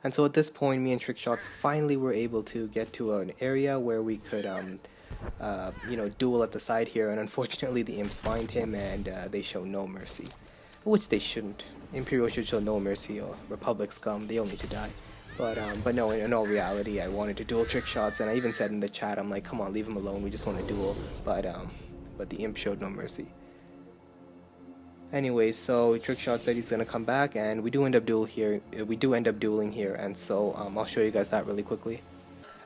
And so at this point, me and Trickshots finally were able to get to an area where we could, duel at the side here. And unfortunately, the imps find him and they show no mercy, which they shouldn't. Imperial should show no mercy, or Republic scum, they all need to die. But no, in all reality, I wanted to duel Trickshots, and I even said in the chat, I'm like, come on, leave him alone, we just want to duel. But the imp showed no mercy. Anyway, so Trickshot said he's gonna come back, and we do end up dueling here, and so I'll show you guys that really quickly.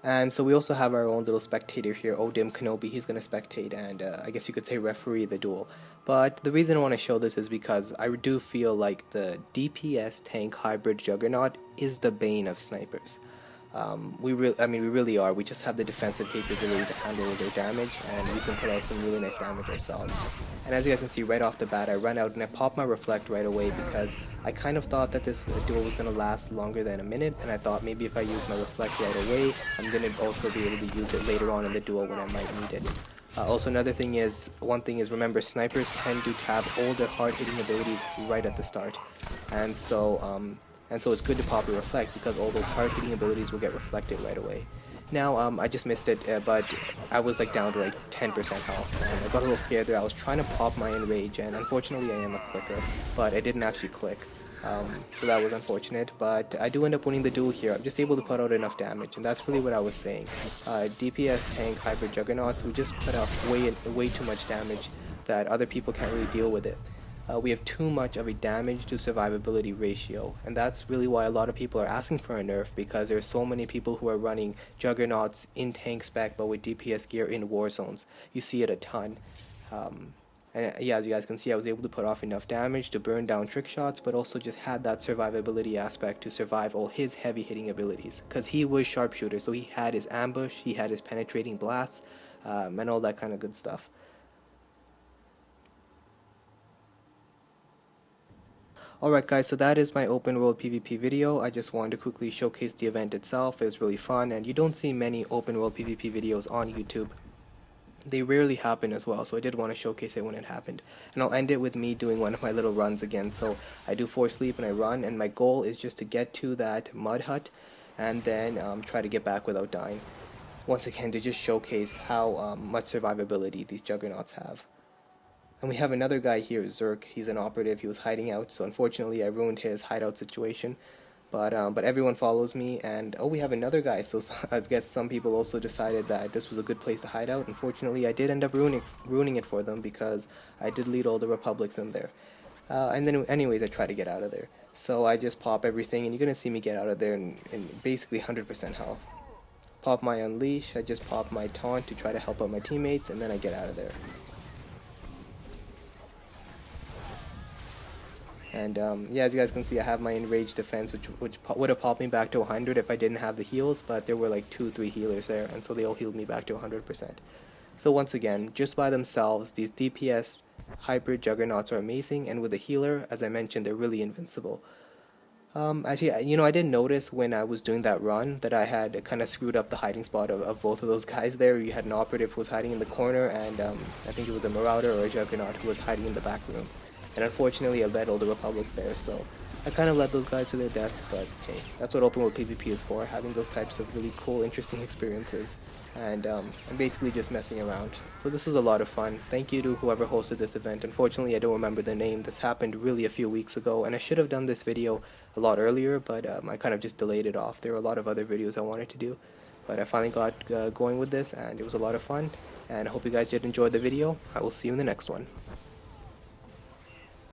And so we also have our own little spectator here, Odim Kenobi. He's going to spectate and I guess you could say referee the duel. But the reason I want to show this is because I do feel like the DPS tank hybrid juggernaut is the bane of snipers. We really are. We just have the defensive capability to handle their damage, and we can put out some really nice damage ourselves. And as you guys can see right off the bat, I ran out and I popped my reflect right away because I kind of thought that this duel was going to last longer than a minute, and I thought maybe if I use my reflect right away, I'm going to also be able to use it later on in the duel when I might need it. Also, one thing is remember, snipers tend to have older hard-hitting abilities right at the start, and so it's good to pop a reflect because all those hard-hitting abilities will get reflected right away. Now, I just missed it, but I was like down to like 10% health, and I got a little scared there. I was trying to pop my enrage, and unfortunately I am a clicker, but I didn't actually click. So that was unfortunate, but I do end up winning the duel here. I'm just able to put out enough damage, and that's really what I was saying. DPS tank hybrid juggernauts, we just put out way too much damage that other people can't really deal with it. We have too much of a damage to survivability ratio, and that's really why a lot of people are asking for a nerf, because there's so many people who are running juggernauts in tank spec but with DPS gear in war zones. You see it a ton. And yeah, as you guys can see, I was able to put off enough damage to burn down Trickshots, but also just had that survivability aspect to survive all his heavy hitting abilities, because he was sharpshooter, so he had his ambush, he had his penetrating blasts, and all that kind of good stuff. Alright guys, so that is my open world PvP video. I just wanted to quickly showcase the event itself. It was really fun, and you don't see many open world PvP videos on YouTube. They rarely happen as well, so I did want to showcase it when it happened. And I'll end it with me doing one of my little runs again. So I do force sleep and I run, and my goal is just to get to that mud hut and then try to get back without dying. Once again, to just showcase how much survivability these juggernauts have. And we have another guy here, Zerk. He's an operative. He was hiding out, so unfortunately I ruined his hideout situation. But everyone follows me, and oh, we have another guy. So I guess some people also decided that this was a good place to hide out. Unfortunately, I did end up ruining it for them because I did lead all the Republics in there. And then anyways, I try to get out of there. So I just pop everything, and you're gonna see me get out of there in basically 100% health. Pop my unleash. I just pop my taunt to try to help out my teammates, and then I get out of there. And yeah, as you guys can see, I have my enraged defense, which would have popped me back to 100 if I didn't have the heals, but there were like 2-3 healers there, and so they all healed me back to 100%. So once again, just by themselves, these DPS hybrid juggernauts are amazing, and with a healer, as I mentioned, they're really invincible. Actually, you know, I didn't notice when I was doing that run that I had kind of screwed up the hiding spot of both of those guys there. You had an operative who was hiding in the corner, and I think it was a marauder or a juggernaut who was hiding in the back room. And unfortunately I led all the Republics there, so I kind of led those guys to their deaths, but hey, that's what open world PvP is for, having those types of really cool, interesting experiences, and basically just messing around. So this was a lot of fun. Thank you to whoever hosted this event. Unfortunately I don't remember the name. This happened really a few weeks ago, and I should have done this video a lot earlier, but I kind of just delayed it off. There were a lot of other videos I wanted to do, but I finally got going with this, and it was a lot of fun, and I hope you guys did enjoy the video. I will see you in the next one.